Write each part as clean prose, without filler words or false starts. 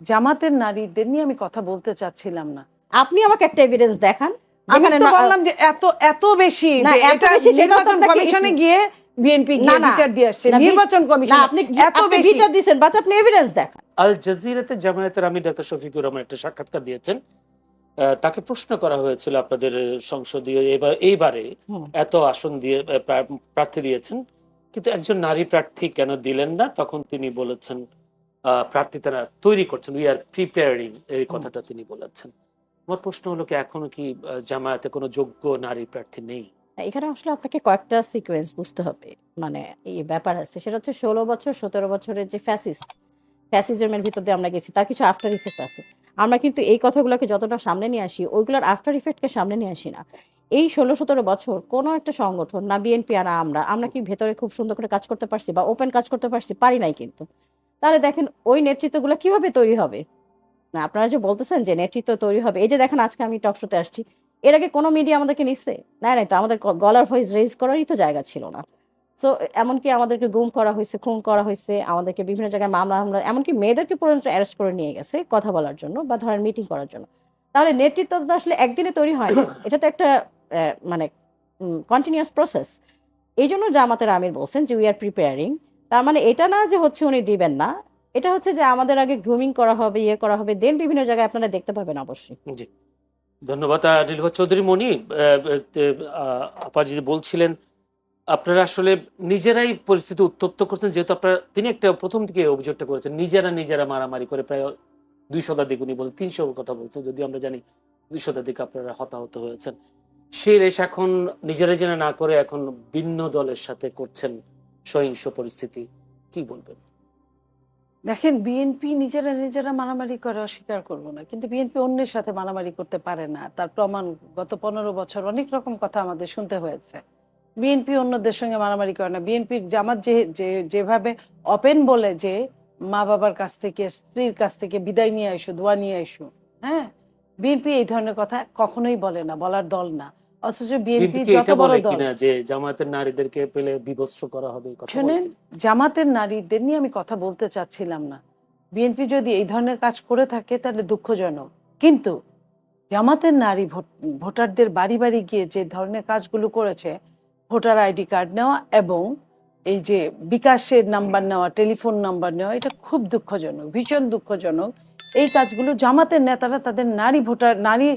জামাতের নারীদের নিয়ে আমি কথা বলতে চাচ্ছিলাম না। আপনি আমাকে একটা এভিডেন্স দেখান আমি যেখানে তো বললাম যে এত এত বেশি না, যে এত এটা বেশি সেটা তো নির্বাচন আপনাকে কমিশনে গিয়ে বিএনপি না গিয়ে না বিচার দিয়ে আসছে, না, নির্বাচন না কমিশন আপনি এত আপনি বেশি বিচার দিয়েছেন, বাট আপনি এভিডেন্স দেখান। আল জাজিরাতে জামায়াতের আমির ডাক্তার শফিকুর রহমান একটা সাক্ষাৎকার দিয়েছেন। তাকে প্রশ্ন করা হয়েছিল আপনাদের সংসদীয় এইবারে হুম। এত আসন দিয়ে প্রার্থী দিয়েছেন, কিন্তু একজন নারী প্রার্থী কেন দিলেন না? তখন তিনি বলেছেন প্রার্থী তারা তৈরি করছেন, উই আর প্রিপেয়ারিং, এই কথাটা তিনি বলেছেন। আমার প্রশ্ন হলো কি এখনো কি জামায়াতে কোনো যোগ্য নারী প্রার্থী নেই? এখানে আসলে আপনাকে কয়েকটা সিকোয়েন্স বুঝতে হবে, মানে এই ব্যাপার আছে, সেটা হচ্ছে 16 বছর 17 বছরের যে ফ্যাসিজমের ভিতর দিয়ে আমরা গেছি, তার কিছু আফটার ইফেক্ট আছে। আমরা কিন্তু এই কথাগুলোকে যতটা সামনে নিয়ে আসি, ওইগুলোর আফটার ইফেক্টকে সামনে নিয়ে আসি না। এই 16-17 বছর কোনো একটা সংগঠন, না বিএনপি আর আমরা কি ভেতরে খুব সুন্দর করে কাজ করতে পারছি বা ওপেন কাজ করতে পারছি? পারি নাই কিন্তু। তাহলে দেখেন ওই নেতৃত্বগুলো কিভাবে তৈরি হবে। না, আপনারা যে বলতেছেন যে নেতৃত্ব তৈরি হবে, এই যে দেখেন আজকে আমি টক শোতে আসছি, এর আগে কোনো মিডিয়া আমাদেরকে নিচ্ছে না, নাই তো, আমাদের গলার ভয়েস রেজ করারই তো জায়গা ছিল না। সো এমনকি আমাদেরকে গুম করা হয়েছে, খুন করা হয়েছে, আমাদেরকে বিভিন্ন জায়গায় মামলা, এমনকি মেয়েদেরকে পর্যন্ত অ্যারেস্ট করে নিয়ে গেছে কথা বলার জন্য বা ধরেন মিটিং করার জন্য। তাহলে নেতৃত্ব তো আসলে একদিনে তৈরি হয় না, এটা তো একটা মানে কন্টিনিউয়াস প্রসেস। এই জন্য জামাতের আমির বলছেন যে উই আর প্রিপেয়ারিং। তার মানে এটা না যে হচ্ছে উনি দিবেন না, এটা হচ্ছে যে আমাদের আগে গ্রুমিং করা হবে, ইয়ে করা হবে, দেন বিভিন্ন জায়গায় আপনারা দেখতে পাবেন অবশ্যই। জি, ধন্যবাদ। নীলুফার চৌধুরী মনি, আপা যদি বলছিলেন আপনারা আসলে নিজেরাই পরিস্থিতি উত্তপ্ত করছেন, যেহেতু আপনারা, তিনি একটা প্রথম দিকে অভিযোগটা করেছেন নিজেরা মারামারি করে প্রায় 2 শতাধিক, উনি বলেন 300 কথা বলছেন, যদি আমরা জানি 2 শতাধিক আপনারা হতাহত হয়েছেন। সেই রেশ এখন নিজেরা জেনে না করে এখন ভিন্ন দলের সাথে করছেন সহিংস পরিস্থিতি, কি বলবেন? দেখেন, বিএনপি নিজেরা নিজেরা মারামারি করে অস্বীকার করব না, কিন্তু বিএনপি অন্যের সাথে মারামারি করতে পারে না, তার প্রমাণ গত 15 বছর অনেক রকম কথা আমাদের শুনতে হয়েছে। বিএনপি অন্যদের সঙ্গে মারামারি করে না। বিএনপির জামাত যেভাবে ওপেন বলে যে মা বাবার কাছ থেকে, স্ত্রীর কাছ থেকে বিদায় নিয়ে আইসো, দোয়া নিয়ে আইসো, হ্যাঁ, বিএনপি এই ধরনের কথা কখনোই বলে না, বলার দল না। অথচ বিএনপি কি যত এটা বড় বলে দল, কিনা যে জামায়াতের নারীদেরকে পেলে বিভস্ত্র করা হবে, কথা বলে শোনেন, কিনা? জামাতের নারীদের নিয়ে আমি কথা বলতে চাচ্ছিলাম না। বিএনপি যদি এই ধরনের কাজ করে থাকে তাহলে দুঃখজনক, কিন্তু জামাতের নারী ভোটারদের বাড়ি বাড়ি গিয়ে যে ধরনের কাজগুলো করেছে, ভোটার আইডি কার্ড নেওয়া এবং এই যে বিকাশের নাম্বার নেওয়া, টেলিফোন নাম্বার নেওয়া, এটা খুব দুঃখজনক, ভীষণ দুঃখজনক। এই কাজগুলো জামাতের নেতারা তাদের নারী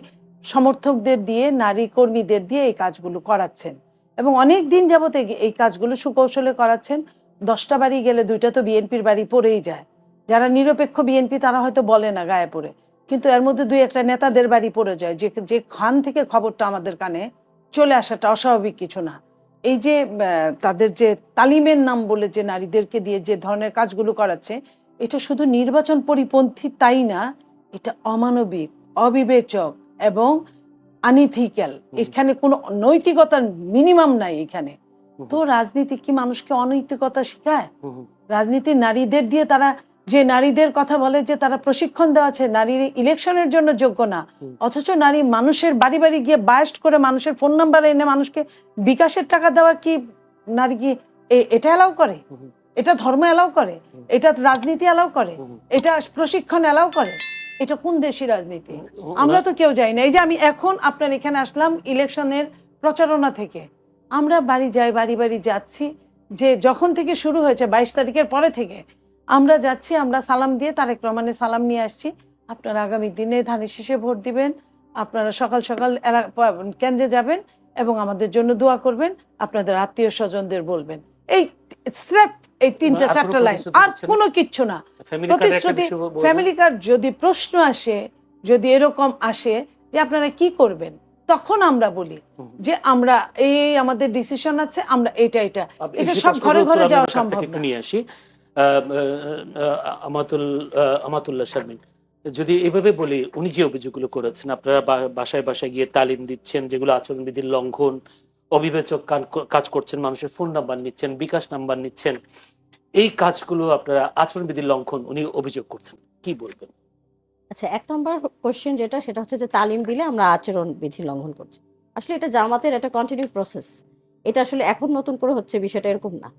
সমর্থকদের দিয়ে, নারী কর্মীদের দিয়ে এই কাজগুলো করাচ্ছেন এবং অনেক দিন যাবত এই কাজগুলো সুকৌশলে করাচ্ছেন। 10টা বাড়ি গেলে 2টা তো বিএনপির বাড়ি পড়েই যায়। যারা নিরপেক্ষ বিএনপি তারা হয়তো বলে না গায়ে পড়ে, কিন্তু এর মধ্যে 2-1টা নেতাদের বাড়ি পড়ে যায়, যে খান থেকে খবরটা আমাদের কানে চলে আসাটা অস্বাভাবিক কিছু না। এই যে তাদের যে তালিমের নাম বলে যে নারীদেরকে দিয়ে যে ধরনের কাজগুলো করাচ্ছে, এটা শুধু নির্বাচন পরিপন্থী তাই না, এটা অমানবিক, অবিবেচক এবং আনইথিক্যাল। এখানে কোনো নৈতিকতার মিনিমাম নাই এখানে। তো রাজনীতি কি মানুষকে অনৈতিকতা শেখায়? রাজনীতি নারীদের দিয়ে, তারা যে নারীদের কথা বলে যে তারা প্রশিক্ষণ দেওয়া আছে, নারী ইলেকশনের জন্য যোগ্য না, অথচ নারী মানুষের বাড়ি বাড়ি গিয়ে বায়াস্ট করে মানুষের ফোন নাম্বার এনে মানুষকে বিকাশের টাকা দেওয়া, কি নারী কি এটা এলাও করে? এটা ধর্ম এলাও করে? এটা রাজনীতি এলাও করে? এটা প্রশিক্ষণ এলাও করে? এটা কোন দেশি রাজনীতি? আমরা তো কেউ যাই না। এই যে আমি এখন আপনার এখানে আসলাম ইলেকশনের প্রচারণা থেকে, আমরা বাড়ি যাই, বাড়ি বাড়ি যাচ্ছি, যে যখন থেকে শুরু হয়েছে 22 তারিখের পরে থেকে আমরা যাচ্ছি, আমরা সালাম দিয়ে তারেক রহমানের সালাম নিয়ে আসছি। আপনারা আগামী দিনে ধানের শীষে ভোট দিবেন, আপনারা সকাল সকাল কেন্দ্রে যাবেন এবং আমাদের জন্য দোয়া করবেন, আপনাদের আত্মীয় স্বজনদের বলবেন। এই স্রেফ এই 3-4টা লাইন, আর কোনো কিচ্ছু না। প্রতিশ্রুতি, ফ্যামিলি কার্ড যদি প্রশ্ন আসে, যদি এরকম আসে যে আপনারা কি করবেন, তখন আমরা বলি যে আমরা এই আমাদের ডিসিশন আছে, আমরা এটা সব ঘরে ঘরে যাওয়া সম্ভব না। নিয়ে আসি আমাতুল্লাহ শারমিন, যদি এভাবে বলি, উনি যে অভিযোগগুলো করেছেন, আপনারা বাসায় বাসায় গিয়ে তালিম দিচ্ছেন, যেগুলো আচরণবিধির লঙ্ঘন, অবিবেচক কাজ করছেন, মানুষের ফোন নাম্বার নিচ্ছেন, বিকাশ নাম্বার নিচ্ছেন, এই কাজগুলো আপনারা আচরণবিধির লঙ্ঘন উনি অভিযোগ করছেন, কি বলবেন? আচ্ছা, 1 নম্বর কোয়েশ্চেন যেটা, সেটা হচ্ছে যে তালিম দিলে আমরা আচরণ বিধি লঙ্ঘন করছি। আসলে এটা জামাতের একটা কন্টিনিউ প্রসেস, এটা আসলে এখন নতুন করে হচ্ছে বিষয়টা এরকম না।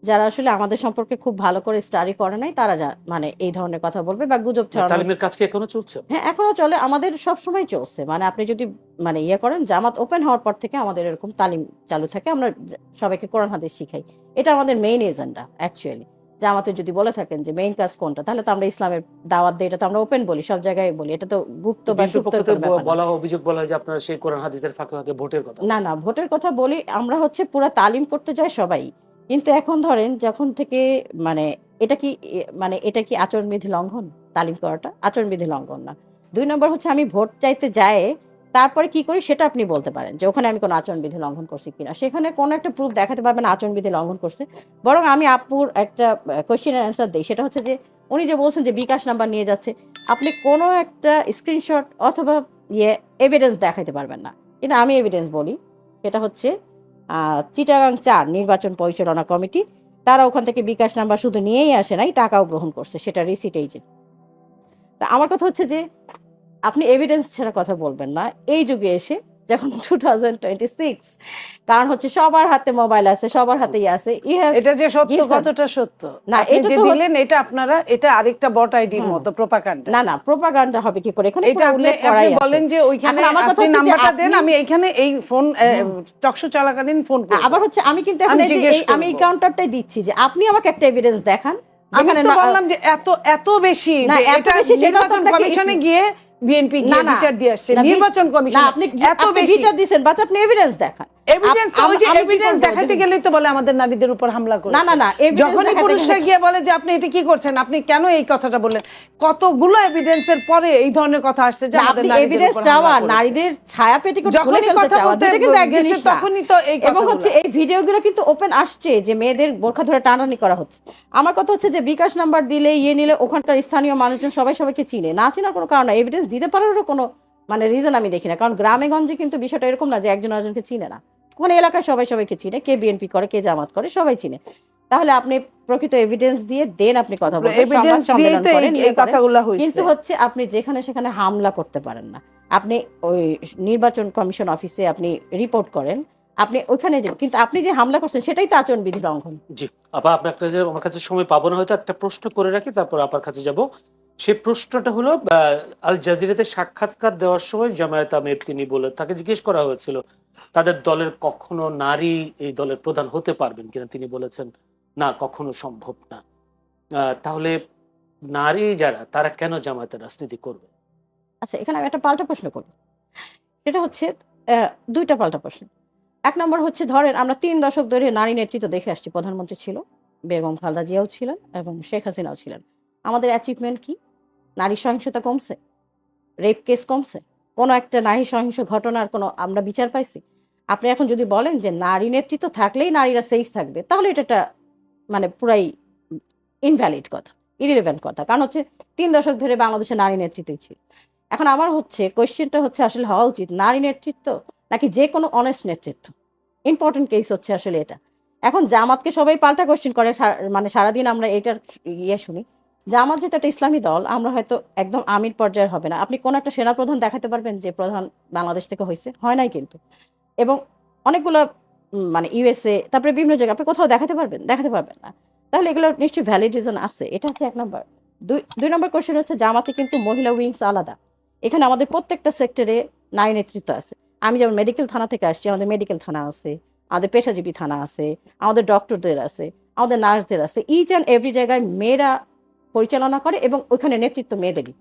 যারা আসলে আমাদের সম্পর্কে খুব ভালো করে স্টাডি করে নাই তারা মানে এই ধরনের কথা বলবে বা গুজব ছড়ানো। তালিমের কাজ কি এখনো চলছে? হ্যাঁ, এখনো চলে, আমাদের সব সময় চলছে। মানে আপনি যদি মানে ইয়ে করেন, জামাত ওপেন হওয়ার পর থেকে আমাদের এরকম তালিম চালু থাকে। আমরা সবাইকে কোরআন হাদিস শিখাই, এটা আমাদের মেইন এজেন্ডা অ্যাকচুয়ালি। জামাতে যদি বলে থাকেন যে মেইন কাজ কোনটা, তাহলে তো আমরা ইসলামের দাওয়াত দিই, এটা তো আমরা ওপেন বলি, সব জায়গায় বলি, এটা তো গুপ্ত বা বিএনপির পক্ষ সুপ্তর থেকে কোনো ব্যাপার না। বলা অভিযোগ বলা হয় যে আপনারা সেই কোরআন হাদিসের ফাঁকে ফাঁকে ভোটের কথা। না না, ভোটের কথা বলি আমরা হচ্ছে পুরা তালিম করতে যাই সবাই, কিন্তু এখন ধরেন যখন থেকে মানে এটা কি মানে এটা কি আচরণবিধি লঙ্ঘন? তালিম করাটা আচরণবিধি লঙ্ঘন না। 2 নম্বর হচ্ছে আমি ভোট চাইতে যাই, তারপরে কি করি সেটা আপনি বলতে পারেন যে ওখানে আমি কোনো আচরণবিধি লঙ্ঘন করছি কিনা। সেখানে কোনো একটা প্রুফ দেখাতে পারবেন আচরণবিধি লঙ্ঘন করছে। বরং আমি আপুর একটা কোয়েশ্চেনের অ্যান্সার দিই, সেটা হচ্ছে যে উনি যে বলছেন যে বিকাশ নাম্বার নিয়ে যাচ্ছে, আপনি কোনো একটা স্ক্রিনশট অথবা এভিডেন্স দেখাইতে পারবেন না, কিন্তু আমি এভিডেন্স বলি। সেটা হচ্ছে চিটাগাং 4 নির্বাচন পরিচালনা কমিটি, তারা ওখান থেকে বিকাশ নাম্বার শুধু নিয়েই আসে নাই, টাকাও গ্রহণ করছে, সেটা রিসিট এই যে। তা আমার কথা হচ্ছে যে আপনি এভিডেন্স ছাড়া কথা বলবেন না এই যুগে এসে, যখন 2026। কারণ হচ্ছে সবার হাতে মোবাইল আছে, সবার হাতেই আছে। এটা যে সত্য, Yes, sir. কতটা সত্য না, আপনি এটা যে তো- দিলেন, এটা আপনারা এটা আরেকটা বট আইডির মতো প্রোপাগান্ডা। না না, প্রোপাগান্ডা হবে কি করে? এখানে এটা পুরো আপনি উল্লেখ আপনি করাই আছে। বলেন যে ওইখানে এখন আমার কথা আপনি হচ্ছে যে নাম্বারটা দেন, আপনি- আমি এইখানে এই ফোন টকশো চলাকালীন ফোন করব। আবার হচ্ছে আমি কিন্তু এখন আমি এই যে জিজ্ঞেস আমি এই করবো। কাউন্টারটাই দিচ্ছি যে আপনি আমাকে একটা এভিডেন্স দেখান আমি যেখানে তো না- বললাম যে এত এত বেশি, না, যে এত এটা বেশি সেটা তো নির্বাচন আপনাকে কমিশনে গিয়ে বিএনপি না গিয়ে না বিচার দিয়ে আসছে, না, নির্বাচন না, কমিশন আপনি এত আপনি বেশি বিচার দিবেন, বাচ্চা আপনি এভিডেন্স দেখান। এভিডেন্স। ওই যে আমি কি এভিডেন্স করবো? দেখাতে গেলেই তো বলে আমাদের নারীদের উপর হামলা করে। না, না, না, evidence যখনই দেখাতে পুরুষরা গেলে- গিয়ে বলে যে আপনি এটা কি করছেন, আপনি কেন এই কথাটা বললেন, কতগুলো এভিডেন্সের পরে এই ধরনের কথা আসছে যে না, আমাদের আপনি নারীদের এভিডেন্স উপর চাওয়া, হামলা করেছে। নারীদের ছায়া পেটিকোট খুলে যখনই ফেলতে কথা চাওয়া, বলতে দুটো কিন্তু এক গেছে জিনিস না। তখনই তো এই এবং হচ্ছে কথাগুলো। এই ভিডিওগুলো কিন্তু ওপেন আসছে যে মেয়েদের বোরখা ধরে টানাটানি করা হচ্ছে। আমার কথা হচ্ছে যে বিকাশ নাম্বার দিলে নিলে ওখানকার স্থানীয় মানুষজন সবাই সবাইকে চিনে, না চিনার কোনো কারণ নাই, এভিডেন্স দিতে পারারও কোনো মানে রিজন আমি দেখি না। কারণ গ্রামে গঞ্জে কিন্তু বিষয়টা এরকম না যে একজন আরেকজনকে চিনে না, ওখানে এলাকায় সবাই সবাইকে চিনে, কে বিএনপি করে কে জামাত করে সবাই চিনে। তাহলে আপনি প্রকৃত এভিডেন্স দিয়ে দেন, আপনি কথা বলবেন, সংবাদ এভিডেন্স দিয়েই সম্মেলন তো করেন, এই ইয়ে করেন। কথাগুলো হয়েছে। কিন্তু হচ্ছে আপনি যেখানে সেখানে হামলা করতে পারেন না। আপনি ওই নির্বাচন কমিশন অফিসে আপনি রিপোর্ট করেন, আপনি ওইখানে যান, কিন্তু আপনি যে হামলা করছেন সেটাই তো আচরণবিধি লঙ্ঘন। জি আপা, আপনার কাছে আমার কাছে সময় পাবো না, হয়তো একটা প্রশ্ন করে রাখি তারপর আপার কাছে যাব। সেই প্রশ্নটা হলো আল জাজিরাতে সাক্ষাৎকার দেওয়ার সময় জামায়াত আমির তিনি বলে, তাকে জিজ্ঞেস করা হয়েছিল তাদের দলের কখনো নারী এই দলের প্রধান হতে পারবেন কিনা, তিনি বলেছেন না, কখনো সম্ভব না। তাহলে নারী যারা, তারা কেন জামায়াতের রাজনীতি করবে? আচ্ছা, এখানে আমি একটা পাল্টা প্রশ্ন করি। সেটা হচ্ছে দুইটা পাল্টা প্রশ্ন। এক নম্বর হচ্ছে ধরেন আমরা 3 দশক ধরে নারী নেতৃত্ব দেখে আসছি, প্রধানমন্ত্রী ছিল, বেগম খালেদা জিয়াও ছিলেন এবং শেখ হাসিনাও ছিলেন। আমাদের অ্যাচিভমেন্ট কি? নারী সহিংসতা কমছে? রেপ কেস কমছে? কোনো একটা নারী সহিংস ঘটনার কোনো আমরা বিচার পাইছি? আপনি এখন যদি বলেন যে নারী নেতৃত্ব থাকলেই নারীরা সেফ থাকবে, তাহলে এটা একটা মানে পুরাই ইনভ্যালিড কথা, ইরিলেভেন্ট কথা। কারণ হচ্ছে 3 দশক ধরে বাংলাদেশে নারী নেতৃত্বই ছিল। এখন আমার হচ্ছে কোয়েশ্চেনটা হচ্ছে আসলে হওয়া উচিত নারী নেতৃত্ব নাকি যে কোনো অনেস্ট নেতৃত্ব? ইম্পর্টেন্ট কেস হচ্ছে আসলে এটা। এখন জামাতকে সবাই পাল্টা কোয়েশ্চেন করে, মানে সারাদিন আমরা এটার শুনি। জামাত যেহেতু একটা ইসলামী দল, আমরা হয়তো একদম আমির পর্যায়ের হবে না। আপনি কোন একটা সেনাপ্রধান দেখাতে পারবেন যে প্রধান বাংলাদেশ থেকে হয়েছে? হয় নাই কিন্তু। এবং অনেকগুলো মানে ইউএসএ, তারপরে বিভিন্ন জায়গায় আপনি কোথাও দেখাতে পারবেন? দেখাতে পারবেন না। তাহলে এগুলো নিশ্চয়ই ভ্যালিড রিজন আছে। এটা হচ্ছে 1 নম্বর। 2 নম্বর কোয়েশ্চেন হচ্ছে জামাতে কিন্তু মহিলা উইংস আলাদা। এখানে আমাদের প্রত্যেকটা সেক্টরে নারী নেতৃত্ব আছে। আমি যেমন মেডিকেল থানা থেকে আসছি, আমাদের মেডিকেল থানা আছে, আমাদের পেশাজীবী থানা আছে, আমাদের ডক্টরদের আছে, আমাদের নার্সদের আছে। ইচ অ্যান্ড এভরি জায়গায় মেয়েরা পরিচালনা করে এবং ওখানে নেতৃত্ব মেয়েদেরই।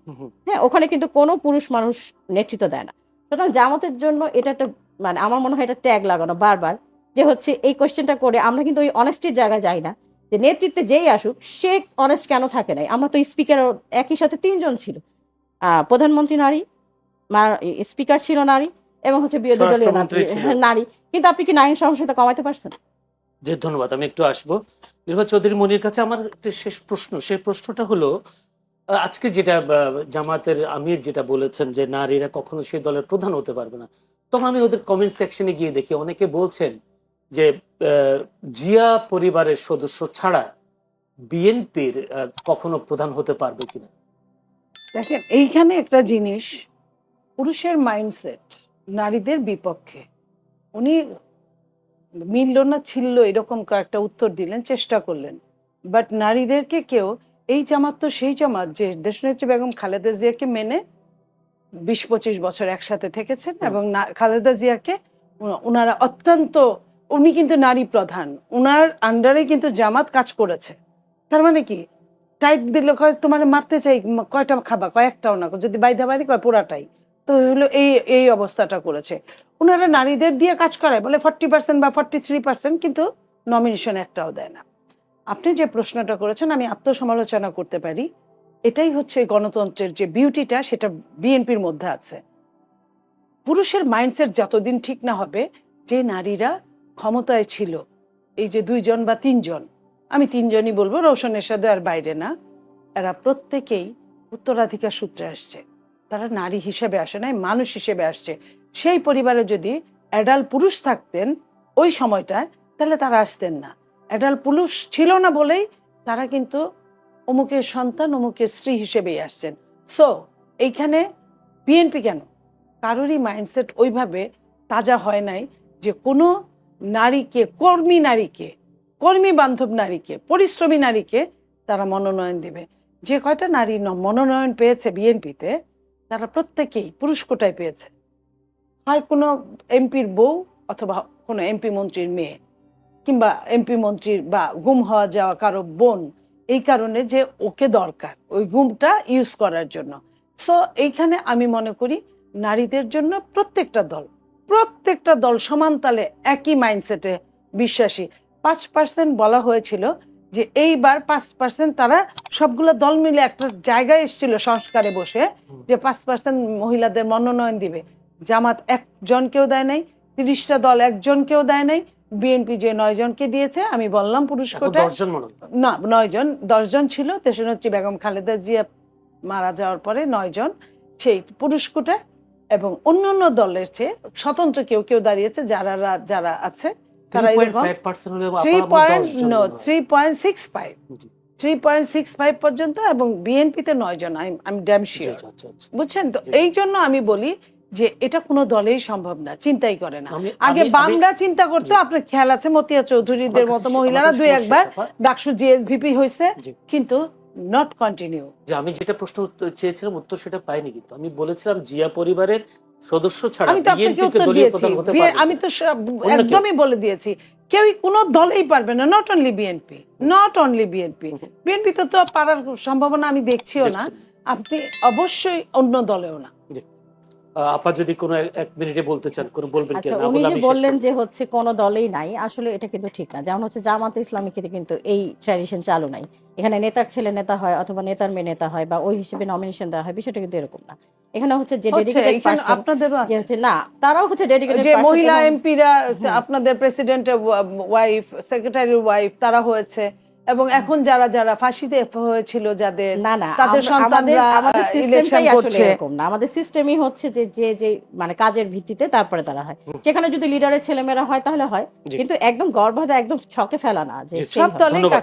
হ্যাঁ, ওখানে কিন্তু কোনো পুরুষ মানুষ নেতৃত্ব দেয় না। সুতরাং জামাতের জন্য এটা একটা মানে আমার মনে হয় এটা ট্যাগ লাগানো বারবার, যে হচ্ছে এই কোয়েশ্চেনটা করে আমরা কিন্তু ওই অনেস্টির জায়গায় যাই না যে নেতৃত্বে যেই আসুক সে অনেস্ট কেন থাকে নাই। আমরা তো স্পিকার একই সাথে 3 জন ছিল, প্রধানমন্ত্রী নারী, স্পিকার ছিল নারী, এবং হচ্ছে বিরোধী দলীয় স্বরাষ্ট্রমন্ত্রী ছিল নারী। কিন্তু আপনি কি নারী সহিংসতা কমাতে পারছেন? জি ধন্যবাদ, আমি একটু আসবো নির্বাচ চৌধুরী মনির কাছে। আমার একটা শেষ প্রশ্ন, সেই প্রশ্নটা হলো আজকে যেটা জামাতের আমির যেটা বলেছেন যে নারীরা কখনো সেই দলের প্রধান হতে পারবে না, তখন আমি ওদের কমেন্ট সেকশনে গিয়ে দেখি অনেকে বলছেন যে জিয়া পরিবারের সদস্য ছাড়া বিএনপির কখনো প্রধান হতে পারবে কিনা। দেখেন, এইখানে একটা জিনিস, পুরুষের মাইন্ডসেট নারীদের বিপক্ষে। উনি মিলল না ছিল এরকম কয়েকটা উত্তর দিলেন, চেষ্টা করলেন, বাট নারীদেরকে কেউ, এই জামাত তো সেই জামাত যে দেশনেত্রী বেগম খালেদা জিয়াকে মেনে 20-25 বছর একসাথে থেকেছেন এবং খালেদা জিয়াকে ওনারা অত্যন্ত, উনি কিন্তু নারী প্রধান, উনার আন্ডারে কিন্তু জামাত কাজ করেছে। তার মানে কি, টাইট দিলে কয় তোমার মারতে চাই, কয়টা খাবা, কয়েকটাও না, যদি বাইদা বাড়ি কয় পুরাটাই, তো হলো এই এই অবস্থাটা করেছে। ওনারা নারীদের দিয়ে কাজ করায় বলে 40% বা 43%, কিন্তু নমিনেশন একটাও দেয় না। আপনি যে প্রশ্নটা করেছেন আমি আত্মসমালোচনা করতে পারি, এটাই হচ্ছে গণতন্ত্রের যে বিউটিটা, সেটা বিএনপির মধ্যে আছে। পুরুষের মাইন্ডসেট যতদিন ঠিক না হবে, যে নারীরা ক্ষমতায় ছিল, এই যে 2 জন বা 3 জন, আমি 3 জনই বলবো, রওশন এরশাদ আর বাইরে না, এরা প্রত্যেকেই উত্তরাধিকার সূত্রে আসছে, তারা নারী হিসেবে আসে নাই, মানুষ হিসেবে আসছে। সেই পরিবারে যদি অ্যাডাল্ট পুরুষ থাকতেন ওই সময়টায়, তাহলে তারা আসতেন না। অ্যাডাল্ট পুরুষ ছিল না বলেই তারা কিন্তু অমুকের সন্তান অমুকের স্ত্রী হিসেবেই আসছেন। সো এইখানে বিএনপি কেন, কারোরই মাইন্ডসেট ওইভাবে তাজা হয় নাই যে কোনো নারীকে, কর্মী বান্ধব নারীকে, পরিশ্রমী নারীকে তারা মনোনয়ন দেবে। যে কয়টা নারী মনোনয়ন পেয়েছে বিএনপিতে, তারা প্রত্যেকেই পুরুষ কোটায় পেয়েছে, হয় কোনো এমপির বউ অথবা কোনো এমপি মন্ত্রীর মেয়ে, কিংবা এমপি মন্ত্রীর বা গুম হওয়া যাওয়া কারো বোন, এই কারণে যে ওকে দরকার ওই গুমটা ইউজ করার জন্য। সো এইখানে আমি মনে করি নারীদের জন্য প্রত্যেকটা দল সমান তালে একই মাইন্ডসেটে বিশ্বাসী। 5% বলা হয়েছিল যে এইবার 5% তারা সবগুলো দল মিলে একটা জায়গায় এসেছিল সংস্কারে বসে, যে 5% মহিলাদের মনোনয়ন দিবে। জামাত একজনকেও দেয় নাই, 30টা দল একজনকেও দেয় নাই। বিএনপি যে 9 জনকে দিয়েছে, আমি বললাম পুরুষ কোটায়, 10 জন মনে হয়। না 9 জন, 10 জন ছিল দেশনেত্রী বেগম খালেদা জিয়া মারা যাওয়ার পরে 9 জন সেই পুরুষ কোটায়, এবং অন্যান্য দলের চেয়ে স্বতন্ত্র কেউ কেউ দাঁড়িয়েছে, যারা আছে তারা 3.5% হলে আপাতত 10 জন মনে হয়। 3.65 পর্যন্ত, এবং বিএনপিতে 9 জন, আমি ড্যাম শিওর। আচ্ছা, আচ্ছা। বুঝছেন তো, এই জন্য আমি বলি যে এটা কোনো দলেই সম্ভব না, চিন্তাই করে না। আগে আমি- বামরা চিন্তা করতো, আপনার খেয়াল আছে মতিয়া চৌধুরীদের মতো মহিলারা আমার 2-1 বার শেষ, ডাকসু জিএসভিপি হয়েছে, জি। কিন্তু নট কন্টিনিউ। যে আমি যেটা প্রশ্ন চেয়েছিলাম উত্তর সেটা পাইনি, কিন্তু আমি বলেছিলাম জিয়া পরিবারের সদস্য ছাড়া আমি তো আপনাকে বিএনপি কে উত্তর দলীয় দিয়েছি, প্রধান হতে পারবে আমি তো কেউ? একদমই বলে দিয়েছি, কেউই কোনো দলেই পারবে না, নট অনলি বিএনপি। বিএনপি তো পারার সম্ভাবনা আমি দেখছিও না, আপনি অবশ্যই অন্য দলেও না। জি। আপা যদি কোনো 1 মিনিটে বলতে চান, কোনো বলবেন কি? আচ্ছা, না উনি বলে যে আমি শেষ বললেন করব। যে হচ্ছে কোনো দলেই নাই, আসলে এটা কিন্তু ঠিক না। যেমন হচ্ছে জামাতে ইসলামীতে কিন্তু এই ট্র্যাডিশন চালু নাই। এখানে নেতার ছেলে নেতা হয় অথবা নেতার মেয়ে নেতা হয় বা ওই হিসেবে নমিনেশন দেওয়া হয়, বিষয়টা কিন্তু এরকম না। এখানে হচ্ছে যে ডেডিকেটেড এখানে পারসন, আপনাদেরও যে আছে হচ্ছে না, তারাও হচ্ছে ডেডিকেটেড যে পারসন। মহিলা এমপিরা, আপনাদের প্রেসিডেন্টের ওয়াইফ, সেক্রেটারির ওয়াইফ, তারা হয়েছে, এবং এখন যারা ফাঁসিতে হয়েছিল যাদের, না না, তাদের সন্তানরা আমাদের ইলেকশন সিস্টেমটাই আসলে করছে। এরকম না। আমাদের সিস্টেমই হচ্ছে যে যে যে মানে কাজের ভিত্তিতে তারপরে তারা হয়। সেখানে যদি লিডারের ছেলেমেয়েরা হয় তাহলে হয়, জি। কিন্তু একদম গর্ভাধা একদম ছকে ফেলা না যে জি। সেই সব হবে। দলেই ধন্যবাদ।